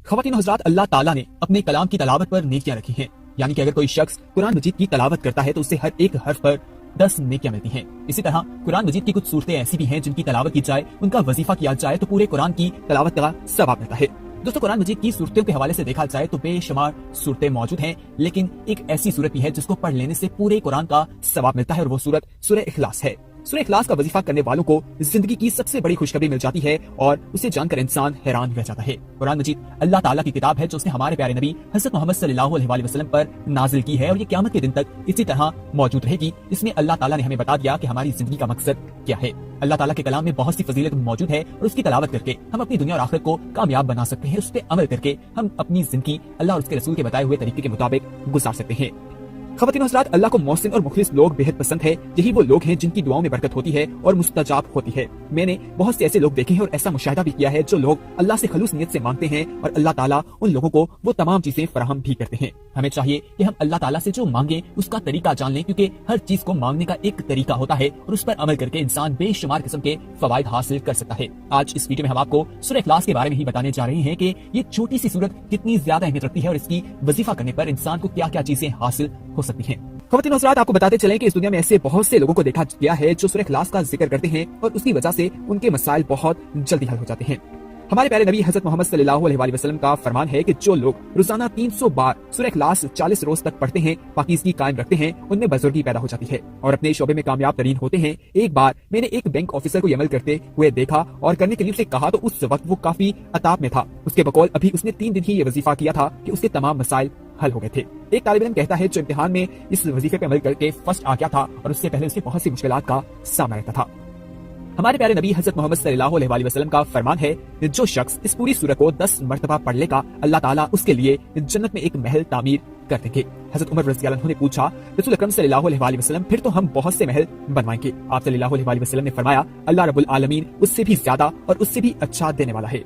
ख़वातीन हज़रात, अल्लाह ताला ने अपने कलाम की तलावत पर नेकियां रखी हैं। यानी कि अगर कोई शख्स कुरान मजीद की तलावत करता है तो उसे हर एक हर्फ पर 10 नेकियां मिलती हैं। इसी तरह कुरान मजीद की कुछ सूरतें ऐसी भी हैं जिनकी तलावत की जाए, उनका वजीफा किया जाए तो पूरे कुरान की तलावत का सवाब मिलता है। दोस्तों, कुरान मजीद की सूरतों के हवाले से देखा जाए तो बेशुमार सूरतें मौजूद हैं, लेकिन एक ऐसी सूरत भी है जिसको पढ़ लेने से पूरे कुरान का सवाब मिलता है और वो सूरत सूरह इखलास है। सूरह इखलास का वजीफा करने वालों को जिंदगी की सबसे बड़ी खुशखबरी मिल जाती है और उसे जानकर इंसान हैरान रह जाता है। कुरान मजीद अल्लाह ताला की किताब है जो उसने हमारे प्यारे नबी हज़रत मोहम्मद सल्लल्लाहु अलैहि वसल्लम पर नाजिल की है और ये क़यामत के दिन तक इसी तरह मौजूद रहेगी। इसमें अल्लाह ताला ने हमें बता दिया कि हमारी जिंदगी का मकसद क्या है। अल्लाह ताला के कलाम में बहुत सी फजीलत मौजूद है और उसकी तलावत करके हम अपनी दुनिया और आखिरत को कामयाब बना सकते हैं। उस पर अमल करके हम अपनी जिंदगी अल्लाह और उसके रसूल के बताए हुए तरीके के मुताबिक गुजार सकते हैं। ख़वातीन हज़रात, अल्लाह को मोहसिन और मुखलिस लोग बेहद पसंद है। यही वो लोग हैं जिनकी दुआओं में बरकत होती है और मुस्तजाब होती है। मैंने बहुत से ऐसे लोग देखे हैं और ऐसा मुशाहिदा भी किया है जो लोग अल्लाह से खलूस नियत से मांगते हैं और अल्लाह ताला उन लोगों को वो तमाम चीजें फराहम भी करते हैं। हमें चाहिए कि हम अल्लाह ताला से जो मांगे उसका तरीका जान लें, क्योंकि हर चीज को मांगने का एक तरीका होता है और उस पर अमल करके इंसान बेशुमार किस्म के फवायद हासिल कर सकता है। आज इस वीडियो में हम आपको सूरह इखलास के बारे में ही बताने जा रहे हैं कि ये छोटी सी सूरत कितनी ज्यादा अहमियत रखती है और इसकी वजीफा करने पर इंसान को क्या क्या चीजें हासिल हो सकती हैं। ख़वातीन हज़रात, आपको बताते चलें कि इस दुनिया में ऐसे बहुत से लोगों को देखा गया है जो सूरह इखलास का जिक्र करते हैं और उसकी वजह से उनके मसाइल बहुत जल्दी हल हो जाते हैं। हमारे प्यारे नबी हज़रत मोहम्मद सल्लल्लाहु अलैहि वसल्लम का फरमान है कि जो लोग रोजाना 300 बार सूरह इखलास 40 रोज तक पढ़ते हैं, पाकीज़गी कायम रखते हैं, उनमें बुजुर्गी पैदा हो जाती है और अपने शोबे में कामयाब तरीन होते हैं। एक बार मैंने एक बैंक ऑफिसर को अमल करते हुए देखा और करने के लिए उसे कहा तो उस वक्त वो काफी अताप में था। उसके बकौल अभी उसने 3 दिन ही ये वजीफा किया था कि उसके तमाम मसाइल हल हो गए थे। एक तालिब इल्म कहता है जो इम्तिहान में इस वजीफे पे अमल करके फर्स्ट आ गया था और उससे पहले उसके बहुत सी मुश्किलात का सामना रहता था। हमारे प्यारे नबी हज़रत मोहम्मद सल्लल्लाहु अलैहि वसल्लम का फरमान है, जो शख्स इस पूरी सूरत को 10 मरतबा पढ़ लेगा, अल्लाह ताला उसके लिए जन्नत में एक महल तामीर कर देंगे। हज़रत उमर रज़ियल्लाहु अन्हु ने पूछा, रसूल अकरम सल्लल्लाहु अलैहि वसल्लम, फिर तो हम बहुत से महल बनवाएंगे। आप सल्लल्लाहु अलैहि वसल्लम ने फरमाया, अल्लाह रब्बुल आलमीन उससे भी ज्यादा और उससे भी अच्छा देने वाला है।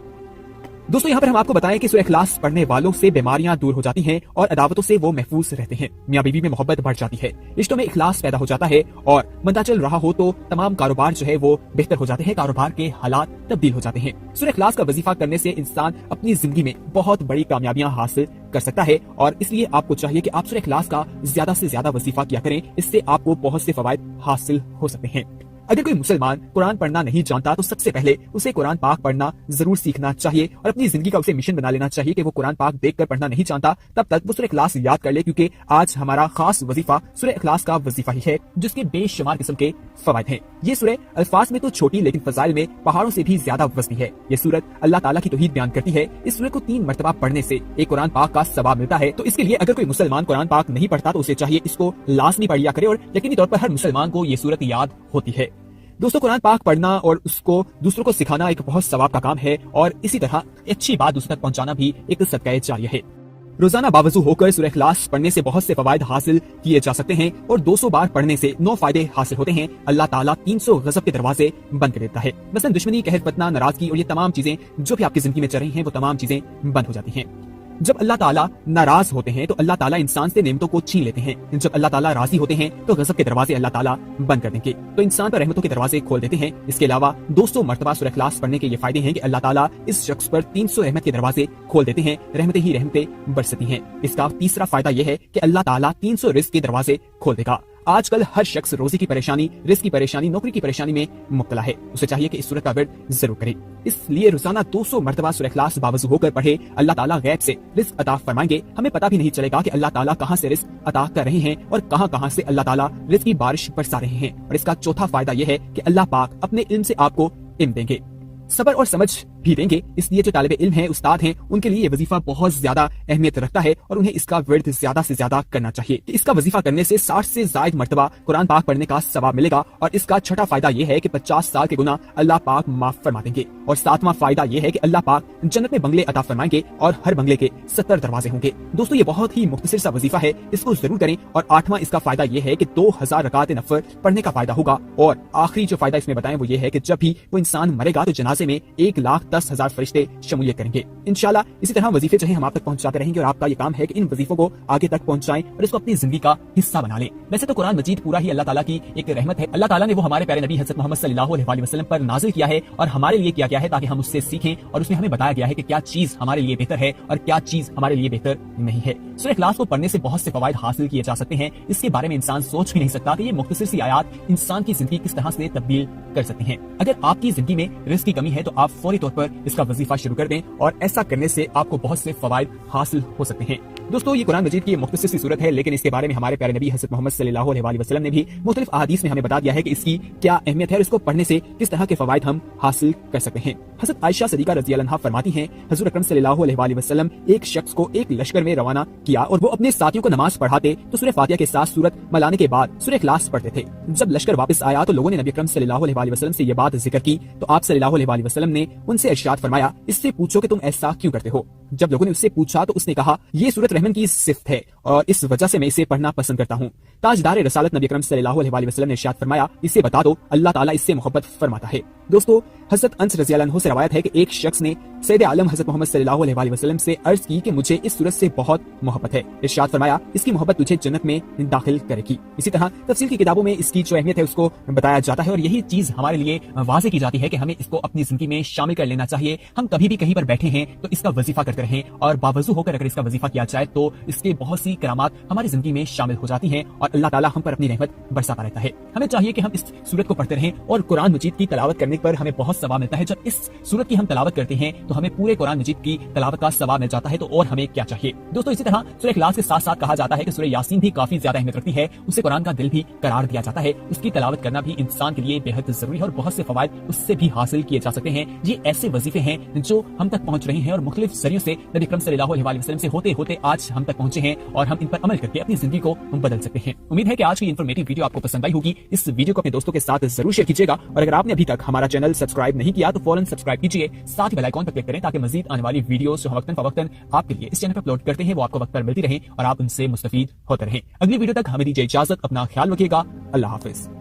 दोस्तों, यहाँ पर हम आपको बताएं कि सूरह इखलास पढ़ने वालों से बीमारियां दूर हो जाती हैं और अदावतों से वो महफूज रहते हैं। मियां बीवी में मोहब्बत बढ़ जाती है, रिश्तों में इखलास पैदा हो जाता है और मंदा चल रहा हो तो तमाम कारोबार जो है वो बेहतर हो जाते हैं, कारोबार के हालात तब्दील हो जाते हैं। सूरह इखलास का वजीफा करने से इंसान अपनी जिंदगी में बहुत बड़ी कामयाबियां हासिल कर सकता है और इसलिए आपको चाहिए कि आप सूरह इखलास का ज्यादा से ज्यादा वजीफा किया करें। इससे आपको बहुत से फवायद हासिल हो सकते हैं। अगर कोई मुसलमान कुरान पढ़ना नहीं जानता तो सबसे पहले उसे कुरान पाक पढ़ना जरूर सीखना चाहिए और अपनी जिंदगी का उसे मिशन बना लेना चाहिए कि वो कुरान पाक देखकर पढ़ना नहीं जानता, तब तक वो सूरह इखलास याद कर ले, क्योंकि आज हमारा खास वजीफा सूरह इखलास का वजीफा ही है जिसके बेशुमार किस्म के फवायद हैं। ये सूरह अल्फाज में तो छोटी लेकिन फजाइल में पहाड़ों से भी ज्यादा वज़नी है। ये सूरत अल्लाह ताला की तौहीद बयान करती है। इस सूरत को 3 मरतबा पढ़ने से एक कुरान पाक का सवाब मिलता है। तो इसके लिए अगर कोई मुसलमान कुरान पाक नहीं पढ़ता तो उसे चाहिए इसको लाजमी पढ़ लिया करे और यकीनी तौर पर हर मुसलमान को ये सूरत याद होती है। दोस्तों, कुरान पाक पढ़ना और उसको दूसरों को सिखाना एक बहुत सवाब का काम है और इसी तरह अच्छी बात दूसरों तक पहुंचाना भी एक सदका जारिया है। रोजाना बावजू होकर सूरह इखलास पढ़ने से बहुत से फवायद हासिल किए जा सकते हैं और 200 बार पढ़ने से 9 फायदे हासिल होते हैं। अल्लाह ताला 300 गजब के दरवाजे बंद कर देता है। मसलन दुश्मनी, कहर, फतना, नाराजगी और ये तमाम चीजें जो भी आपकी जिंदगी में चल रही हैं वो तमाम चीजें बंद हो जाती हैं। जब अल्लाह ताला नाराज होते हैं तो अल्लाह ताला इंसान से नेमतों को छीन लेते हैं। जब अल्लाह ताला राजी होते हैं तो गजब के दरवाजे अल्लाह ताला बंद कर देंगे, तो इंसान पर रहमतों के दरवाजे खोल देते हैं। इसके अलावा 200 मरतबा सूरह इखलास पढ़ने के ये फायदे हैं कि अल्लाह ताला इस शख्स पर 300 रहमत के दरवाजे खोल देते हैं, रहमतें ही रहमतें बरसती हैं। इसका तीसरा फायदा यह है कि अल्लाह ताला 300 रिज़्क़ के दरवाजे खोल देगा। आजकल हर शख्स रोजी की परेशानी, रिज़्क़ की परेशानी, नौकरी की परेशानी में मुब्तला है। उसे चाहिए कि इस सूरत का विर्द जरूर करे। इसलिए रोजाना 200 मरतबा सूरह इखलास बावजू होकर पढ़े। अल्लाह ताला गैब से रिज़्क़ अता फरमाएंगे। हमें पता भी नहीं चलेगा कि अल्लाह ताला कहां से रिज़्क़ अता कर रहे हैं और कहां से अल्लाह ताला रिज़्क़ की बारिश बरसा रहे हैं। और इसका चौथा फायदा यह है कि अल्लाह पाक अपने इल्म से आपको इल्म देंगे, सब्र और समझ भी देंगे। इसलिए जो तालिबे इल्म हैं, उस्ताद हैं, उनके लिए ये वजीफा बहुत ज्यादा अहमियत रखता है और उन्हें इसका विर्द ज्यादा से ज्यादा करना चाहिए। इसका वजीफा करने से 60 से ज्यादा मरतबा कुरान पाक पढ़ने का सवाब मिलेगा। और इसका छठा फायदा यह है कि 50 साल के गुनाह अल्लाह पाक माफ फरमा देंगे। और 7वां फायदा यह है कि अल्लाह पाक जन्नत में बंगले अता फरमाएंगे और हर बंगले के 70 दरवाजे होंगे। दोस्तों, ये बहुत ही मुख्तसर सा वजीफा है, इसको जरूर करें। और 8वां इसका फायदा यह है कि 2000 रकात नफल पढ़ने का फायदा होगा। और आखिरी जो फायदा इसमें बताएं वो ये है कि जब भी वो इंसान मरेगा तो जनाजे में 1 लाख तक 10,000 फरिश्ते शमूलियत करेंगे इंशाल्लाह। इसी तरह वजीफे जो है हम आप तक पहुंचाते रहेंगे और आपका ये काम है कि इन वजीफों को आगे तक पहुंचाएं और इसको अपनी जिंदगी का हिस्सा बना लें। वैसे तो कुरान मजीद पूरा ही अल्लाह ताला की एक रहमत है। अल्लाह ताला ने वो हमारे प्यारे नबी हज़रत मोहम्मद सल्लल्लाहु अलैहि वसल्लम पर नाजिल किया है और हमारे लिए किया गया है ताकि हम उससे सीखें, और उसमें हमें बताया गया है कि क्या चीज हमारे लिए बेहतर है और क्या चीज हमारे लिए बेहतर नहीं है। सूरह इखलास को पढ़ने से बहुत से फवायद हासिल किए जा सकते हैं। इसके बारे में इंसान सोच भी नहीं सकता कि ये मुख्तसर सी आयात इंसान की जिंदगी किस तरह से तब्दील कर सकती हैं। अगर आपकी जिंदगी में रिस्क की कमी है तो आप फौरी तौर पर इसका वजीफा शुरू कर दें और ऐसा करने से आपको बहुत से फवायद हासिल हो सकते हैं। दोस्तों, ये कुरान मजीद की मुख्तसर सी सूरत है, लेकिन इसके बारे में हमारे प्यारे नबी हज़रत मोहम्मद सल्लल्लाहु अलैहि वसल्लम ने भी मुख्तलिफ अहादीस में हमें बता दिया है कि इसकी क्या अहमियत है और इसको पढ़ने से किस तरह के फवायद हम हासिल कर सकते हैं। हज़रत आयशा सिद्दीक़ा रज़ियल्लाहु अन्हा फरमाती हैं, हुज़ूर अकरम सल्लल्लाहु अलैहि वसल्लम एक शख्स को एक लश्कर में रवाना किया और वो अपने साथियों को नमाज पढ़ाते तो सूरह फातिहा के साथ सूरत मलाने के बाद सूरह इखलास पढ़ते थे। जब लश्कर वापस आया तो लोगों ने नबी अकरम सल्लल्लाहु अलैहि वसल्लम से ये बात जिक्र की तो आप सल्लल्लाहु अलैहि वसल्लम ने उनसे इरशाद फरमाया, इससे पूछो कि तुम ऐसा क्यों करते हो। जब लोगों ने उससे पूछा तो उसने कहा, ये सूरत रहमान की सिफ्त है और इस वजह से मैं इसे पढ़ना पसंद करता हूँ। ताजदार रसालत नबी अकरम सल्लल्लाहु अलैहि वसल्लम ने इरशाद फरमाया, इसे बता दो, अल्लाह ताला इससे मोहब्बत फरमाता है। दोस्तों, हज़रत अनस रज़ियल्लाहु अन्हु से रवायत है कि एक शख्स ने सैयद आलम हज़रत मोहम्मद सल्लल्लाहु अलैहि वसल्लम से अर्ज की कि मुझे इस सूरत से बहुत मोहब्बत है। इरशाद फरमाया, इसकी मोहब्बत तुझे जन्नत में दाखिल करेगी। इसी तरह तफसील की किताबों में इसकी जो अहमियत है उसको बताया जाता है और यही चीज हमारे लिए वाज़ेह की जाती है कि हमें इसको अपनी जिंदगी में शामिल कर लेना चाहिए। हम कभी भी कहीं पर बैठे हैं तो इसका वजीफा करते रहें और बावजू होकर अगर इसका वजीफा किया जाए तो इसके बहुत सी करामात हमारी जिंदगी में शामिल हो जाती हैं और अल्लाह ताला हम पर अपनी रहमत बरसाता रहता है। हमें चाहिए कि हम इस सूरत को पढ़ते रहें और कुरान मजीद की तलावत करने पर हमें बहुत सवाब मिलता है। जब इस सूरत की हम तलावत करते हैं तो हमें पूरे कुरान मजीद की तलावत का सवाब मिल जाता है, तो और हमें क्या चाहिए। दोस्तों, इसी तरह सूरह इखलास के साथ साथ कहा जाता है कि सूरह यासीन भी काफी ज्यादा अहमियत रखती है, उसे कुरान का दिल भी करार दिया जाता है। उसकी तलावत करना भी इंसान के लिए बेहद जरूरी है और बहुत से फवायद उससे भी हासिल किए जा सकते हैं। ये ऐसे वजीफे हैं जो हम तक पहुंच रहे हैं और मुख्तलिफ जरियों से नबी अकरम सल्लल्लाहु अलैहि वसल्लम से होते होते आज हम तक पहुंचे हैं और हम इन पर अमल करके अपनी जिंदगी को बदल सकते हैं। उम्मीद है कि आज की इन्फॉर्मेटिव वीडियो आपको पसंद आई होगी। इस वीडियो को अपने दोस्तों के साथ जरूर शेयर कीजिएगा और अगर आपने अभी तक हमारा चैनल सब्सक्राइब नहीं किया तो फौरन सब्सक्राइब कीजिए, साथ ही बेल आइकॉन पर क्लिक करें ताकि मजीद आने वाली वीडियोस जो वक्तन फवक्तन आपके लिए इस चैनल पर अपलोड करते हैं वो आपको वक्त पर मिलती रहे और आप उनसे मुस्तफीद होते रहें। अगली वीडियो तक हमें दीजिए इजाजत, अपना ख्याल रखिएगा। अल्लाह हाफिज।